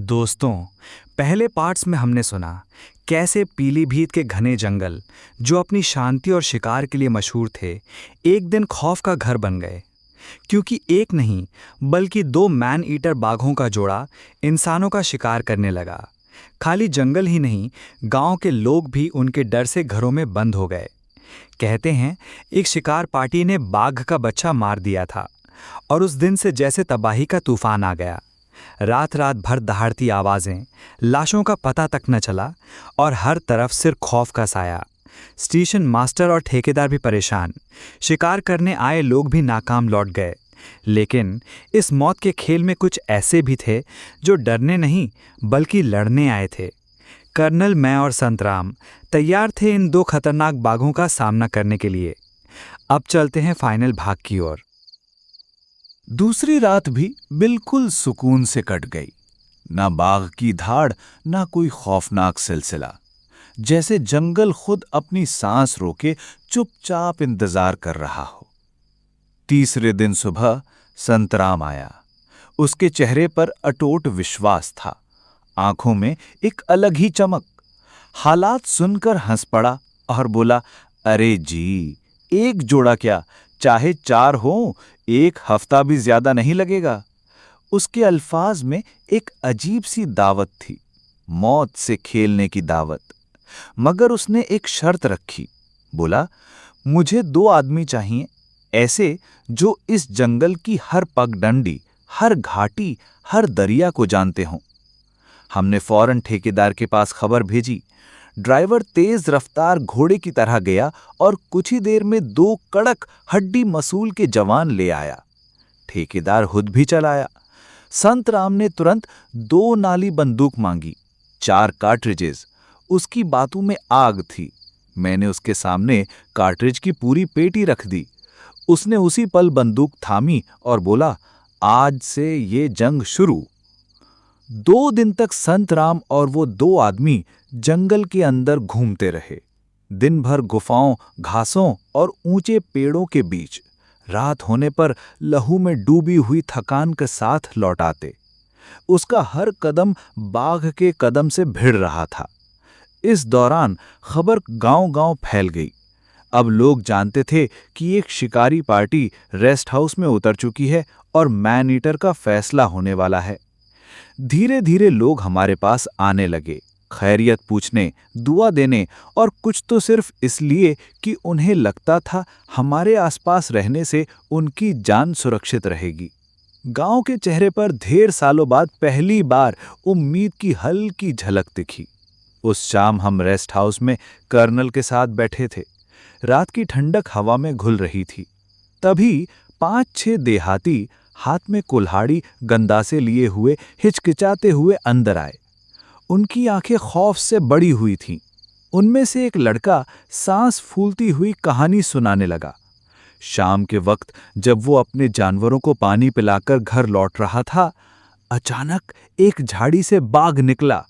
दोस्तों, पहले पार्ट्स में हमने सुना कैसे पीलीभीत के घने जंगल, जो अपनी शांति और शिकार के लिए मशहूर थे, एक दिन खौफ का घर बन गए। क्योंकि एक नहीं बल्कि दो मैन ईटर बाघों का जोड़ा इंसानों का शिकार करने लगा। खाली जंगल ही नहीं, गांव के लोग भी उनके डर से घरों में बंद हो गए। कहते हैं, एक शिकार पार्टी ने बाघ का बच्चा मार दिया था और उस दिन से जैसे तबाही का तूफान आ गया। रात रात भर दहाड़ती आवाजें, लाशों का पता तक न चला और हर तरफ सिर्फ खौफ का साया। स्टेशन मास्टर और ठेकेदार भी परेशान, शिकार करने आए लोग भी नाकाम लौट गए। लेकिन इस मौत के खेल में कुछ ऐसे भी थे जो डरने नहीं बल्कि लड़ने आए थे। कर्नल, मैं और संतराम तैयार थे इन दो खतरनाक बाघों का सामना करने के लिए। अब चलते हैं फाइनल भाग की ओर। दूसरी रात भी बिल्कुल सुकून से कट गई। ना बाघ की धाड़, ना कोई खौफनाक सिलसिला। जैसे जंगल खुद अपनी सांस रोके चुपचाप इंतजार कर रहा हो। तीसरे दिन सुबह संतराम आया। उसके चेहरे पर अटूट विश्वास था, आंखों में एक अलग ही चमक। हालात सुनकर हंस पड़ा और बोला, अरे जी, एक जोड़ा क्या, चाहे 4 हो, 1 हफ्ता भी ज्यादा नहीं लगेगा। उसके अल्फाज में एक अजीब सी दावत थी, मौत से खेलने की दावत। मगर उसने एक शर्त रखी। बोला, मुझे 2 आदमी चाहिए, ऐसे जो इस जंगल की हर पगडंडी, हर घाटी, हर दरिया को जानते हों। हमने फौरन ठेकेदार के पास खबर भेजी। ड्राइवर तेज रफ्तार घोड़े की तरह गया और कुछ ही देर में 2 कड़क हड्डी मसूल के जवान ले आया। ठेकेदार खुद भी चलाया। संतराम ने तुरंत 2 नाली बंदूक मांगी, 4 कार्ट्रिजेस। उसकी बातों में आग थी। मैंने उसके सामने कार्ट्रिज की पूरी पेटी रख दी। उसने उसी पल बंदूक थामी और बोला, आज से ये जंग शुरू। 2 दिन तक संतराम और वो 2 आदमी जंगल के अंदर घूमते रहे, दिन भर गुफाओं, घासों और ऊंचे पेड़ों के बीच। रात होने पर लहू में डूबी हुई थकान के साथ लौट आते। उसका हर कदम बाघ के कदम से भिड़ रहा था। इस दौरान खबर गांव-गांव फैल गई। अब लोग जानते थे कि एक शिकारी पार्टी रेस्ट हाउस में उतर चुकी है और मैन ईटर का फैसला होने वाला है। धीरे धीरे लोग हमारे पास आने लगे, खैरियत पूछने, दुआ देने, और कुछ तो सिर्फ इसलिए कि उन्हें लगता था हमारे आसपास रहने से उनकी जान सुरक्षित रहेगी। गांव के चेहरे पर ढेर सालों बाद पहली बार उम्मीद की हल्की झलक दिखी। उस शाम हम रेस्ट हाउस में कर्नल के साथ बैठे थे। रात की ठंडक हवा में घुल रही थी। तभी 5-6 देहाती हाथ में कुल्हाड़ी गंदासे लिए हुए हिचकिचाते हुए अंदर आए। उनकी आंखें खौफ से बड़ी हुई थीं। उनमें से एक लड़का सांस फूलती हुई कहानी सुनाने लगा। शाम के वक्त जब वो अपने जानवरों को पानी पिलाकर घर लौट रहा था, अचानक एक झाड़ी से बाघ निकला।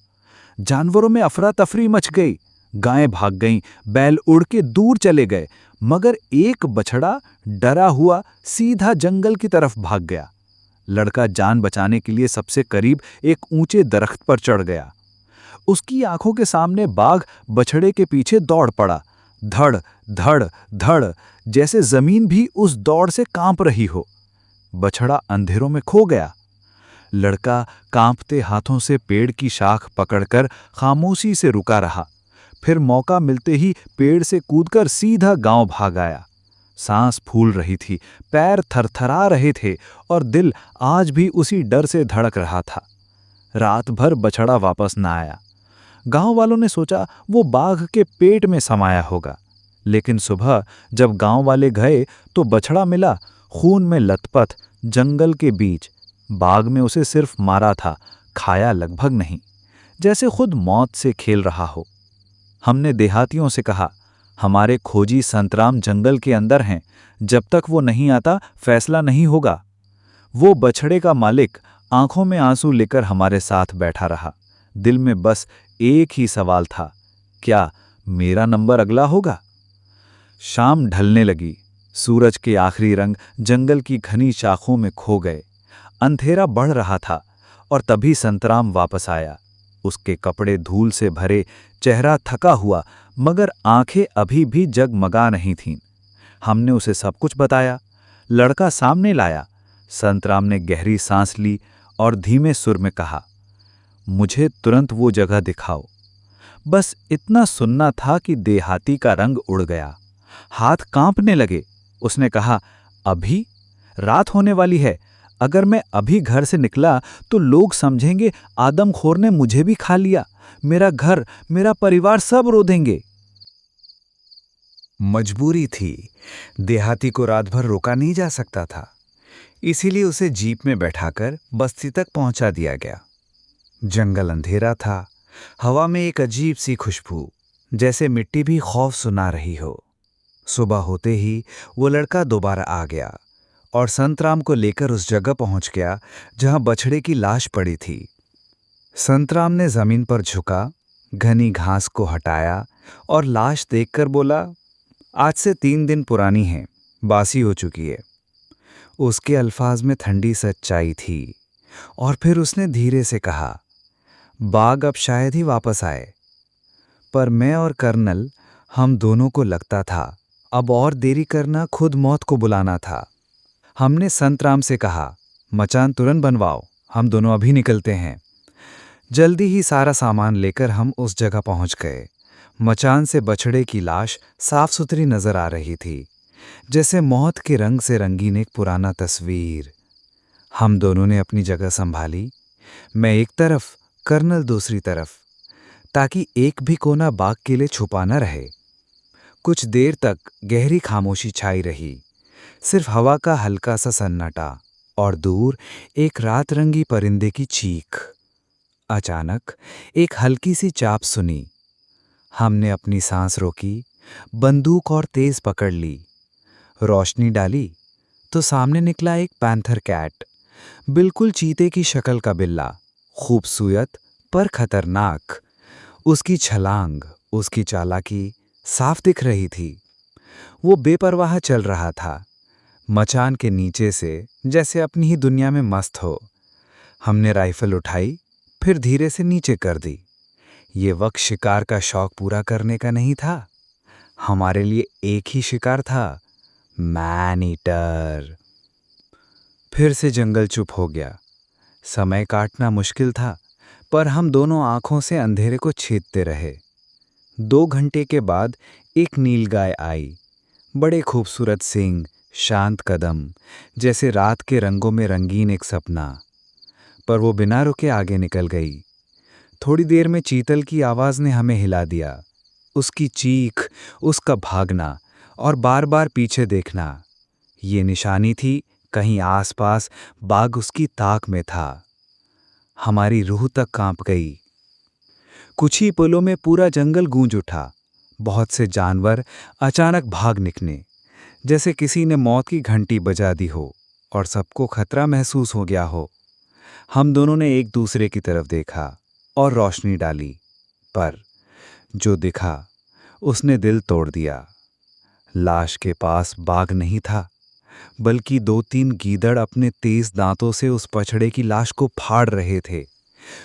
जानवरों में अफरा तफरी मच गई। गायें भाग गईं, बैल उड़ के दूर चले गए, मगर एक बछड़ा डरा हुआ सीधा जंगल की तरफ भाग गया। लड़का जान बचाने के लिए सबसे करीब एक ऊंचे दरख्त पर चढ़ गया। उसकी आंखों के सामने बाघ बछड़े के पीछे दौड़ पड़ा। धड़ धड़ धड़, जैसे जमीन भी उस दौड़ से कांप रही हो। बछड़ा अंधेरों में खो गया। लड़का कांपते हाथों से पेड़ की शाख पकड़कर खामोशी से रुका रहा। फिर मौका मिलते ही पेड़ से कूदकर सीधा गांव भाग आया। सांस फूल रही थी, पैर थरथरा रहे थे और दिल आज भी उसी डर से धड़क रहा था। रात भर बछड़ा वापस न आया। गांव वालों ने सोचा वो बाघ के पेट में समाया होगा। लेकिन सुबह जब गांव वाले गए तो बछड़ा मिला, खून में लथपथ, जंगल के बीच। बाघ में उसे सिर्फ मारा था, खाया लगभग नहीं, जैसे खुद मौत से खेल रहा हो। हमने देहातियों से कहा, हमारे खोजी संतराम जंगल के अंदर हैं, जब तक वो नहीं आता फैसला नहीं होगा। वो बछड़े का मालिक आंखों में आंसू लेकर हमारे साथ बैठा रहा। दिल में बस एक ही सवाल था, क्या मेरा नंबर अगला होगा? शाम ढलने लगी। सूरज के आखिरी रंग जंगल की घनी शाखों में खो गए। अंधेरा बढ़ रहा था और तभी संतराम वापस आया। उसके कपड़े धूल से भरे, चेहरा थका हुआ, मगर आंखें अभी भी जगमगा नहीं थीं। हमने उसे सब कुछ बताया, लड़का सामने लाया। संतराम ने गहरी सांस ली और धीमे सुर में कहा, मुझे तुरंत वो जगह दिखाओ। बस इतना सुनना था कि देहाती का रंग उड़ गया, हाथ कांपने लगे। उसने कहा, अभी? रात होने वाली है। अगर मैं अभी घर से निकला तो लोग समझेंगे आदमखोर ने मुझे भी खा लिया। मेरा घर, मेरा परिवार सब रो देंगे। मजबूरी थी। देहाती को रात भर रोका नहीं जा सकता था, इसीलिए उसे जीप में बैठाकर बस्ती तक पहुंचा दिया गया। जंगल अंधेरा था, हवा में एक अजीब सी खुशबू, जैसे मिट्टी भी खौफ सुना रही हो। सुबह होते ही वो लड़का दोबारा आ गया और संतराम को लेकर उस जगह पहुंच गया जहां बछड़े की लाश पड़ी थी। संतराम ने जमीन पर झुका, घनी घास को हटाया और लाश देखकर बोला, आज से 3 दिन पुरानी है, बासी हो चुकी है। उसके अल्फाज में ठंडी सच्चाई थी। और फिर उसने धीरे से कहा, बाघ अब शायद ही वापस आए, पर मैं और कर्नल, हम दोनों को लगता था अब और देरी करना खुद मौत को बुलाना था। हमने संतराम से कहा, मचान तुरंत बनवाओ, हम दोनों अभी निकलते हैं। जल्दी ही सारा सामान लेकर हम उस जगह पहुंच गए। मचान से बछड़े की लाश साफ सुथरी नजर आ रही थी, जैसे मौत के रंग से रंगीन एक पुराना तस्वीर। हम दोनों ने अपनी जगह संभाली, मैं एक तरफ, कर्नल दूसरी तरफ, ताकि एक भी कोना बाघ के लिए छुपा न रहे। कुछ देर तक गहरी खामोशी छाई रही, सिर्फ हवा का हल्का सा सन्नाटा और दूर एक रात रंगी परिंदे की चीख। अचानक एक हल्की सी चाप सुनी। हमने अपनी सांस रोकी, बंदूक और तेज पकड़ ली। रोशनी डाली तो सामने निकला एक पैंथर कैट, बिल्कुल चीते की शक्ल का बिल्ला, खूबसूरत पर खतरनाक। उसकी छलांग, उसकी चालाकी साफ दिख रही थी। वो बेपरवाह चल रहा था, मचान के नीचे से, जैसे अपनी ही दुनिया में मस्त हो। हमने राइफल उठाई, फिर धीरे से नीचे कर दी। ये वक्त शिकार का शौक पूरा करने का नहीं था, हमारे लिए एक ही शिकार था, मैन ईटर। फिर से जंगल चुप हो गया। समय काटना मुश्किल था, पर हम दोनों आंखों से अंधेरे को छेदते रहे। 2 घंटे के बाद एक नीलगाय आई, बड़े खूबसूरत सींग, शांत कदम, जैसे रात के रंगों में रंगीन एक सपना। पर वो बिना रुके आगे निकल गई। थोड़ी देर में चीतल की आवाज ने हमें हिला दिया। उसकी चीख, उसका भागना और बार बार पीछे देखना, ये निशानी थी कहीं आसपास बाघ उसकी ताक में था। हमारी रूह तक कांप गई। कुछ ही पलों में पूरा जंगल गूंज उठा। बहुत से जानवर अचानक भाग निकले, जैसे किसी ने मौत की घंटी बजा दी हो और सबको खतरा महसूस हो गया हो। हम दोनों ने एक दूसरे की तरफ देखा और रोशनी डाली, पर जो दिखा उसने दिल तोड़ दिया। लाश के पास बाघ नहीं था, बल्कि 2-3 गीदड़ अपने तेज दांतों से उस बछड़े की लाश को फाड़ रहे थे।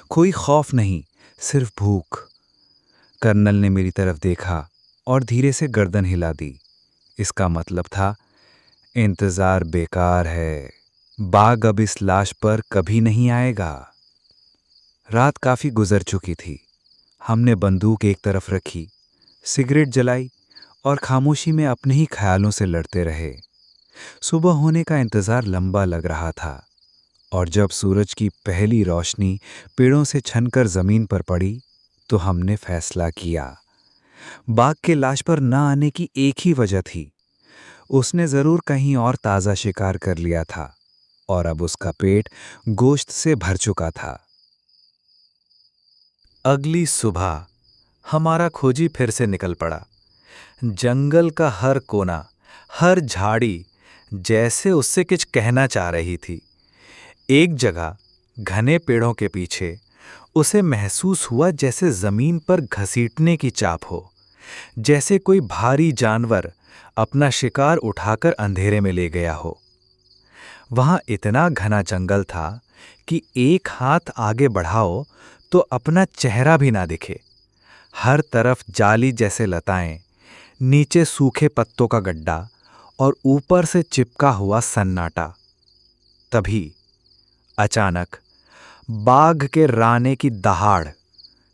कोई खौफ नहीं, सिर्फ भूख। कर्नल ने मेरी तरफ देखा और धीरे से गर्दन हिला दी। इसका मतलब था, इंतजार बेकार है, बाघ अब इस लाश पर कभी नहीं आएगा। रात काफी गुजर चुकी थी। हमने बंदूक एक तरफ रखी, सिगरेट जलाई और खामोशी में अपने ही ख्यालों से लड़ते रहे। सुबह होने का इंतजार लंबा लग रहा था, और जब सूरज की पहली रोशनी पेड़ों से छनकर जमीन पर पड़ी, तो हमने फैसला किया। बाघ के लाश पर न आने की एक ही वजह थी, उसने जरूर कहीं और ताजा शिकार कर लिया था और अब उसका पेट गोश्त से भर चुका था। अगली सुबह हमारा खोजी फिर से निकल पड़ा। जंगल का हर कोना, हर झाड़ी जैसे उससे कुछ कहना चाह रही थी। एक जगह घने पेड़ों के पीछे उसे महसूस हुआ जैसे जमीन पर घसीटने की चाप हो, जैसे कोई भारी जानवर अपना शिकार उठाकर अंधेरे में ले गया हो। वहां इतना घना जंगल था कि एक हाथ आगे बढ़ाओ तो अपना चेहरा भी ना दिखे। हर तरफ जाली जैसे लताएं, नीचे सूखे पत्तों का गड्ढा और ऊपर से चिपका हुआ सन्नाटा। तभी अचानक बाघ के राने की दहाड़,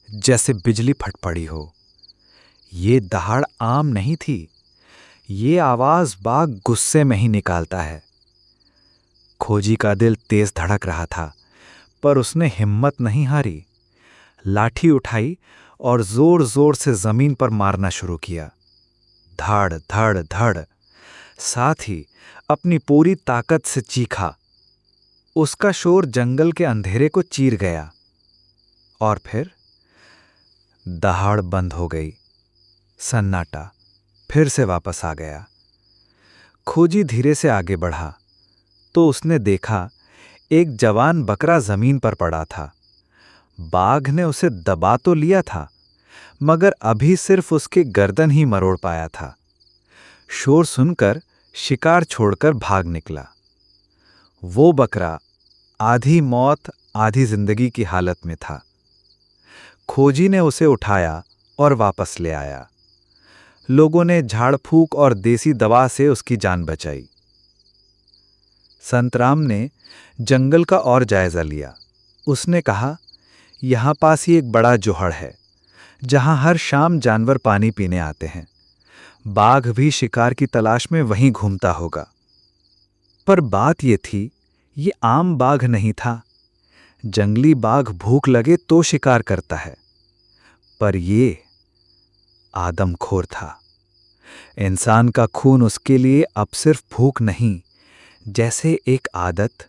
जैसे बिजली फट पड़ी हो। ये दहाड़ आम नहीं थी। ये आवाज बाघ गुस्से में ही निकालता है। खोजी का दिल तेज धड़क रहा था, पर उसने हिम्मत नहीं हारी। लाठी उठाई और जोर जोर से जमीन पर मारना शुरू किया। धड़ धड़ धड़। साथ ही अपनी पूरी ताकत से चीखा। उसका शोर जंगल के अंधेरे को चीर गया। और फिर दहाड़ बंद हो गई। सन्नाटा फिर से वापस आ गया। खोजी धीरे से आगे बढ़ा तो उसने देखा एक जवान बकरा जमीन पर पड़ा था। बाघ ने उसे दबा तो लिया था, मगर अभी सिर्फ उसके गर्दन ही मरोड़ पाया था। शोर सुनकर शिकार छोड़कर भाग निकला। वो बकरा आधी मौत आधी जिंदगी की हालत में था। खोजी ने उसे उठाया और वापस ले आया। लोगों ने झाड़ फूक और देसी दवा से उसकी जान बचाई। संतराम ने जंगल का और जायजा लिया। उसने कहा, यहां पास ही एक बड़ा जोहड़ है, जहां हर शाम जानवर पानी पीने आते हैं। बाघ भी शिकार की तलाश में वहीं घूमता होगा। पर बात यह थी, ये आम बाघ नहीं था। जंगली बाघ भूख लगे तो शिकार करता है, पर ये आदमखोर था। इंसान का खून उसके लिए अब सिर्फ भूख नहीं, जैसे एक आदत,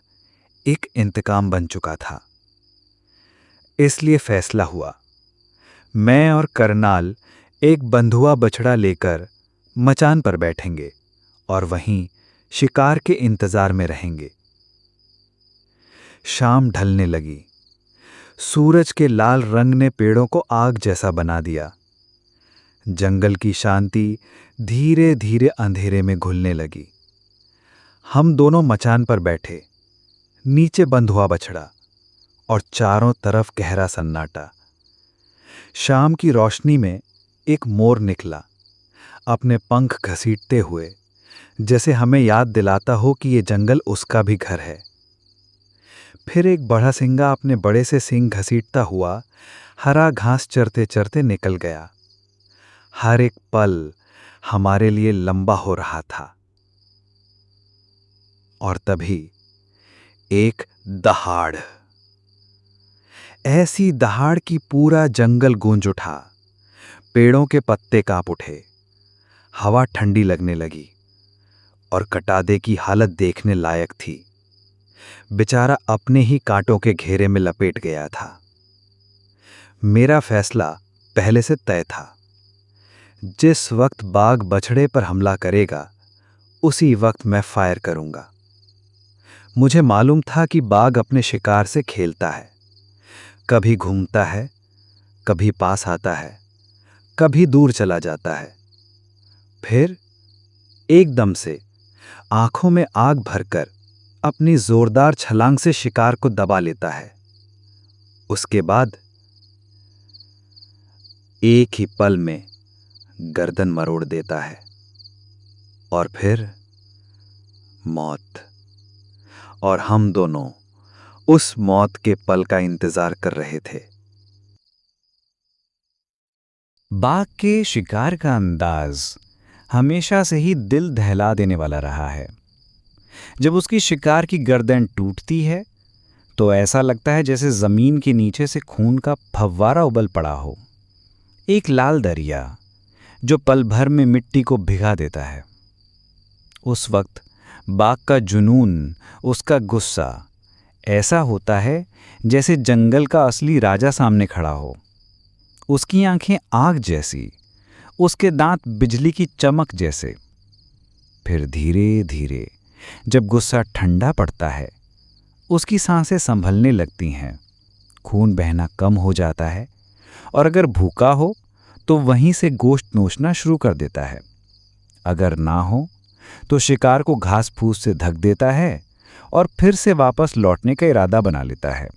एक इंतकाम बन चुका था। इसलिए फैसला हुआ, मैं और करनाल एक बंधुआ बछड़ा लेकर मचान पर बैठेंगे और वहीं शिकार के इंतजार में रहेंगे। शाम ढलने लगी। सूरज के लाल रंग ने पेड़ों को आग जैसा बना दिया। जंगल की शांति धीरे धीरे अंधेरे में घुलने लगी। हम दोनों मचान पर बैठे, नीचे बंधुआ बछड़ा और चारों तरफ गहरा सन्नाटा। शाम की रोशनी में एक मोर निकला, अपने पंख घसीटते हुए, जैसे हमें याद दिलाता हो कि ये जंगल उसका भी घर है। फिर एक बड़ा सिंगा अपने बड़े से सींग घसीटता हुआ हरा घास चरते चरते निकल गया। हर एक पल हमारे लिए लंबा हो रहा था। और तभी एक दहाड़, ऐसी दहाड़ कि पूरा जंगल गूंज उठा। पेड़ों के पत्ते कांप उठे, हवा ठंडी लगने लगी और कटादे की हालत देखने लायक थी। बेचारा अपने ही कांटों के घेरे में लपेट गया था। मेरा फैसला पहले से तय था। जिस वक्त बाघ बछड़े पर हमला करेगा, उसी वक्त मैं फायर करूंगा। मुझे मालूम था कि बाघ अपने शिकार से खेलता है। कभी घूमता है, कभी पास आता है, कभी दूर चला जाता है। फिर एकदम से आंखों में आग भरकर अपनी जोरदार छलांग से शिकार को दबा लेता है। उसके बाद एक ही पल में गर्दन मरोड़ देता है। और फिर मौत। और हम दोनों उस मौत के पल का इंतजार कर रहे थे। बाघ के शिकार का अंदाज हमेशा से ही दिल दहला देने वाला रहा है। जब उसकी शिकार की गर्दन टूटती है तो ऐसा लगता है जैसे जमीन के नीचे से खून का फव्वारा उबल पड़ा हो। एक लाल दरिया जो पल भर में मिट्टी को भिगा देता है। उस वक्त बाघ का जुनून, उसका गुस्सा ऐसा होता है जैसे जंगल का असली राजा सामने खड़ा हो। उसकी आंखें आग जैसी, उसके दांत बिजली की चमक जैसे। फिर धीरे धीरे जब गुस्सा ठंडा पड़ता है, उसकी सांसें संभलने लगती हैं, खून बहना कम हो जाता है और अगर भूखा हो तो वहीं से गोश्त नोचना शुरू कर देता है। अगर ना हो तो शिकार को घास फूस से ढक देता है और फिर से वापस लौटने का इरादा बना लेता है।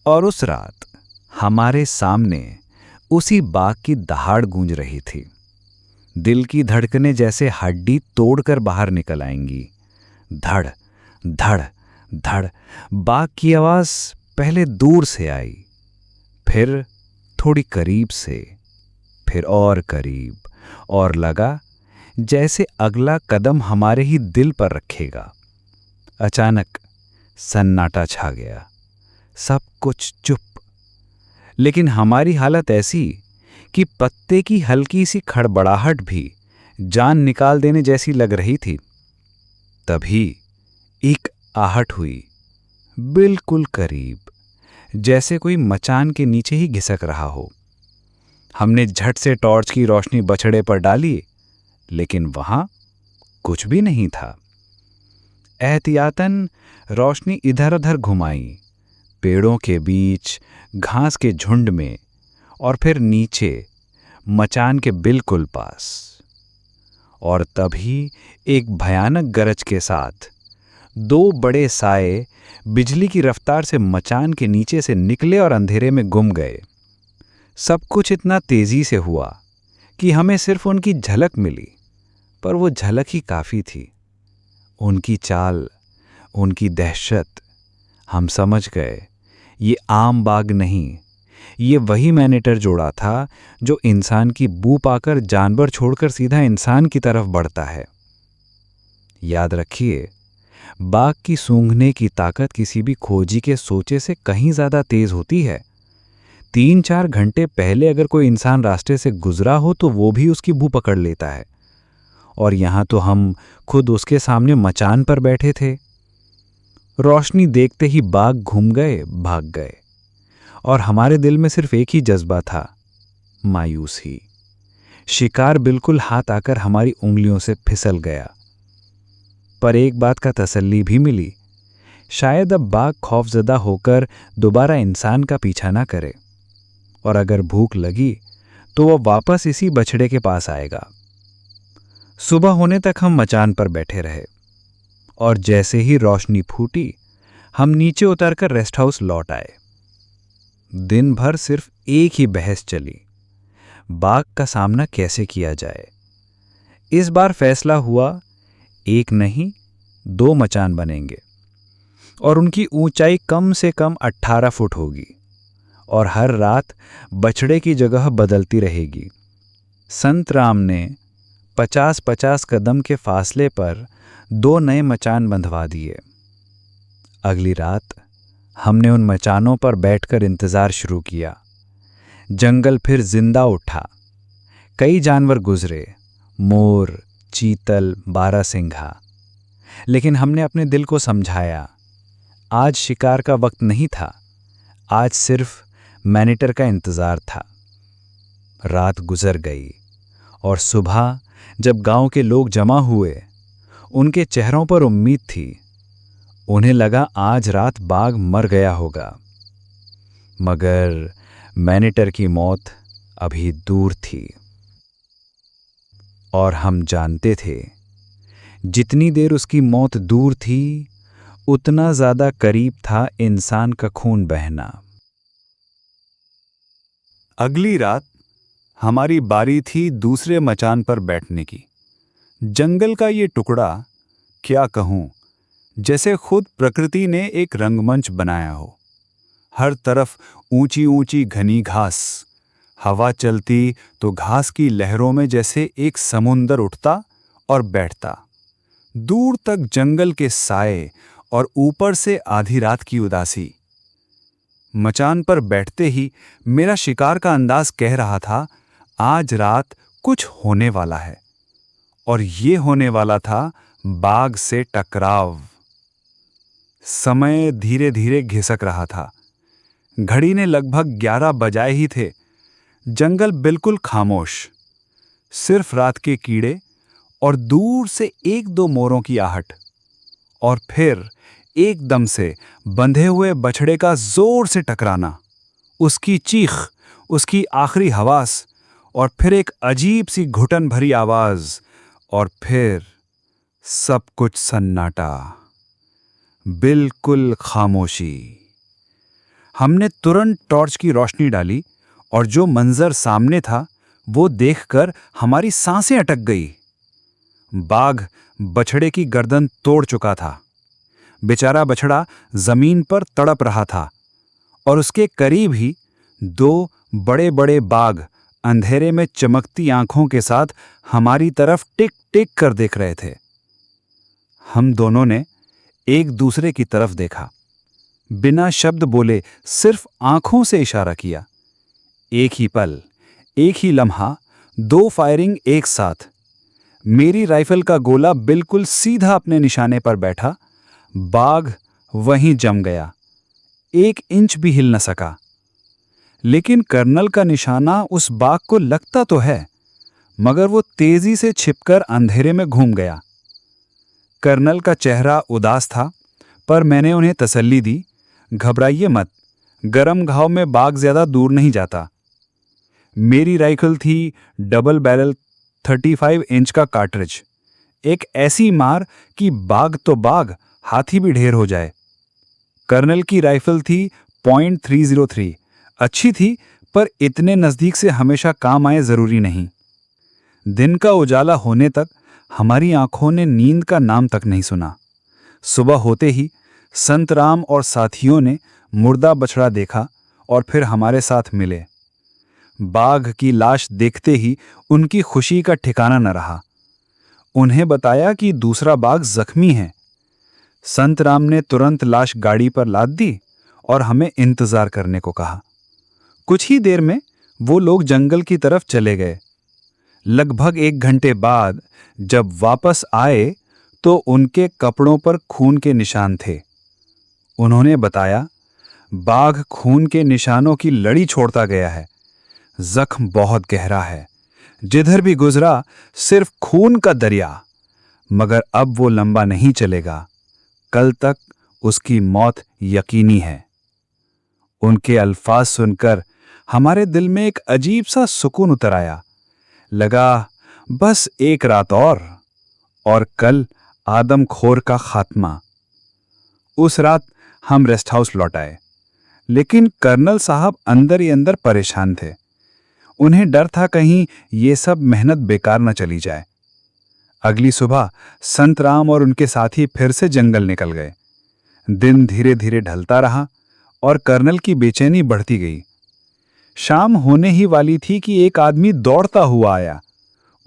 और उस रात हमारे सामने उसी बाघ की दहाड़ गूंज रही थी। दिल की धड़कनें जैसे हड्डी तोड़कर बाहर निकल आएंगी। धड़ धड़ धड़। बाघ की आवाज पहले दूर से आई, फिर थोड़ी करीब से, फिर और करीब, और लगा जैसे अगला कदम हमारे ही दिल पर रखेगा। अचानक सन्नाटा छा गया, सब कुछ चुप। लेकिन हमारी हालत ऐसी कि पत्ते की हल्की सी खड़बड़ाहट भी जान निकाल देने जैसी लग रही थी। तभी एक आहट हुई, बिल्कुल करीब, जैसे कोई मचान के नीचे ही घिसक रहा हो। हमने झट से टॉर्च की रोशनी बछड़े पर डाली, लेकिन वहां कुछ भी नहीं था। एहतियातन रोशनी इधर उधर घुमाई, पेड़ों के बीच, घास के झुंड में, और फिर नीचे मचान के बिल्कुल पास। और तभी एक भयानक गरज के साथ दो बड़े साए बिजली की रफ्तार से मचान के नीचे से निकले और अंधेरे में गुम गए। सब कुछ इतना तेजी से हुआ कि हमें सिर्फ उनकी झलक मिली, पर वो झलक ही काफी थी। उनकी चाल, उनकी दहशत, हम समझ गए ये आम बाघ नहीं, ये वही मैनेटर जोड़ा था जो इंसान की बू पाकर जानवर छोड़कर सीधा इंसान की तरफ बढ़ता है। याद रखिए, बाघ की सूंघने की ताकत किसी भी खोजी के सोचे से कहीं ज्यादा तेज होती है। 3-4 घंटे पहले अगर कोई इंसान रास्ते से गुजरा हो तो वो भी उसकी बू पकड़ लेता है। और यहां तो हम खुद उसके सामने मचान पर बैठे थे। रोशनी देखते ही बाघ घूम गए, भाग गए, और हमारे दिल में सिर्फ एक ही जज्बा था, मायूसी। शिकार बिल्कुल हाथ आकर हमारी उंगलियों से फिसल गया। पर एक बात का तसल्ली भी मिली, शायद अब बाघ खौफजदा होकर दोबारा इंसान का पीछा ना करे, और अगर भूख लगी तो वह वापस इसी बछड़े के पास आएगा। सुबह होने तक हम मचान पर बैठे रहे, और जैसे ही रोशनी फूटी हम नीचे उतरकर रेस्ट हाउस लौट आए। दिन भर सिर्फ एक ही बहस चली, बाघ का सामना कैसे किया जाए। इस बार फैसला हुआ, एक नहीं 2 मचान बनेंगे, और उनकी ऊंचाई कम से कम 18 फुट होगी, और हर रात बछड़े की जगह बदलती रहेगी। संत राम ने 50-50 कदम के फासले पर 2 नए मचान बंधवा दिए। अगली रात हमने उन मचानों पर बैठकर इंतजार शुरू किया। जंगल फिर जिंदा उठा। कई जानवर गुजरे, मोर, चीतल, बारहसिंघा। लेकिन हमने अपने दिल को समझाया, आज शिकार का वक्त नहीं था, आज सिर्फ मैनेटर का इंतजार था। रात गुजर गई, और सुबह जब गांव के लोग जमा हुए, उनके चेहरों पर उम्मीद थी। उन्हें लगा आज रात बाघ मर गया होगा, मगर मैनेटर की मौत अभी दूर थी। और हम जानते थे, जितनी देर उसकी मौत दूर थी, उतना ज्यादा करीब था इंसान का खून बहना। अगली रात हमारी बारी थी दूसरे मचान पर बैठने की। जंगल का ये टुकड़ा, क्या कहूं, जैसे खुद प्रकृति ने एक रंगमंच बनाया हो। हर तरफ ऊंची ऊंची घनी घास, हवा चलती तो घास की लहरों में जैसे एक समुंदर उठता और बैठता। दूर तक जंगल के साए, और ऊपर से आधी रात की उदासी। मचान पर बैठते ही मेरा शिकार का अंदाज कह रहा था, आज रात कुछ होने वाला है। और ये होने वाला था बाघ से टकराव। समय धीरे धीरे घिसक रहा था। घड़ी ने लगभग 11 बजाए ही थे। जंगल बिल्कुल खामोश, सिर्फ रात के कीड़े और दूर से 1-2 मोरों की आहट। और फिर एकदम से बंधे हुए बछड़े का जोर से टकराना, उसकी चीख, उसकी आखिरी हवास, और फिर एक अजीब सी घुटन भरी आवाज, और फिर सब कुछ सन्नाटा। बिल्कुल खामोशी। हमने तुरंत टॉर्च की रोशनी डाली और जो मंजर सामने था वो देखकर हमारी सांसें अटक गई। बाघ बछड़े की गर्दन तोड़ चुका था। बेचारा बछड़ा जमीन पर तड़प रहा था और उसके करीब ही दो बड़े बड़े बाघ अंधेरे में चमकती आंखों के साथ हमारी तरफ टिक टिक कर देख रहे थे। हम दोनों ने एक दूसरे की तरफ देखा, बिना शब्द बोले सिर्फ आंखों से इशारा किया। एक ही पल, एक ही लम्हा, 2 फायरिंग एक साथ। मेरी राइफल का गोला बिल्कुल सीधा अपने निशाने पर बैठा। बाघ वहीं जम गया, 1 इंच भी हिल न सका। लेकिन कर्नल का निशाना उस बाघ को लगता तो है, मगर वो तेजी से छिपकर अंधेरे में घूम गया। कर्नल का चेहरा उदास था, पर मैंने उन्हें तसल्ली दी, घबराइए मत, गरम घाव में बाघ ज्यादा दूर नहीं जाता। मेरी राइफल थी डबल बैरल 35 इंच का कार्ट्रिज, एक ऐसी मार कि बाघ तो बाघ, हाथी भी ढेर हो जाए। कर्नल की राइफल थी .303, अच्छी थी, पर इतने नजदीक से हमेशा काम आए जरूरी नहीं। दिन का उजाला होने तक हमारी आंखों ने नींद का नाम तक नहीं सुना। सुबह होते ही संतराम और साथियों ने मुर्दा बछड़ा देखा और फिर हमारे साथ मिले। बाघ की लाश देखते ही उनकी खुशी का ठिकाना न रहा। उन्हें बताया कि दूसरा बाघ जख्मी है। संतराम ने तुरंत लाश गाड़ी पर लाद दी और हमें इंतजार करने को कहा। कुछ ही देर में वो लोग जंगल की तरफ चले गए। लगभग 1 घंटे बाद जब वापस आए तो उनके कपड़ों पर खून के निशान थे। उन्होंने बताया, बाघ खून के निशानों की लड़ी छोड़ता गया है। जख्म बहुत गहरा है, जिधर भी गुजरा सिर्फ खून का दरिया। मगर अब वो लंबा नहीं चलेगा, कल तक उसकी मौत यकीनी है। उनके अल्फाज सुनकर हमारे दिल में एक अजीब सा सुकून उतर आया। लगा बस एक रात और कल आदमखोर का खात्मा। उस रात हम रेस्ट हाउस लौट आए, लेकिन कर्नल साहब अंदर ही अंदर परेशान थे। उन्हें डर था कहीं ये सब मेहनत बेकार न चली जाए। अगली सुबह संतराम और उनके साथी फिर से जंगल निकल गए। दिन धीरे धीरे ढलता रहा और कर्नल की बेचैनी बढ़ती गई। शाम होने ही वाली थी कि एक आदमी दौड़ता हुआ आया।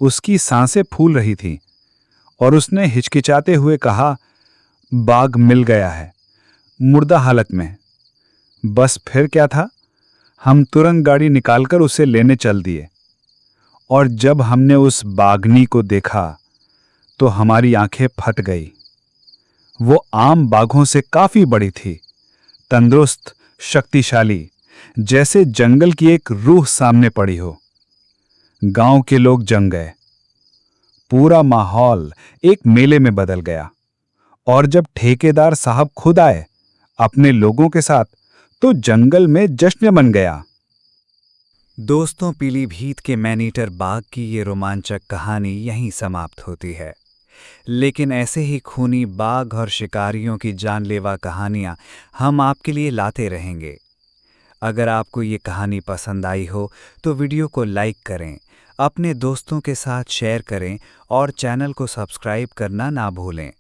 उसकी सांसें फूल रही थीं और उसने हिचकिचाते हुए कहा, बाघ मिल गया है, मुर्दा हालत में। बस फिर क्या था, हम तुरंत गाड़ी निकालकर उसे लेने चल दिए। और जब हमने उस बाघनी को देखा तो हमारी आंखें फट गई। वो आम बाघों से काफी बड़ी थी, तंदुरुस्त, शक्तिशाली, जैसे जंगल की एक रूह सामने पड़ी हो। गांव के लोग जम गए। पूरा माहौल एक मेले में बदल गया। और जब ठेकेदार साहब खुद आए अपने लोगों के साथ, तो जंगल में जश्न बन गया। दोस्तों, पीलीभीत के मैनीटर बाघ की ये रोमांचक कहानी यहीं समाप्त होती है। लेकिन ऐसे ही खूनी बाघ और शिकारियों की जानलेवा कहानियां हम आपके लिए लाते रहेंगे। अगर आपको ये कहानी पसंद आई हो तो वीडियो को लाइक करें, अपने दोस्तों के साथ शेयर करें और चैनल को सब्सक्राइब करना ना भूलें।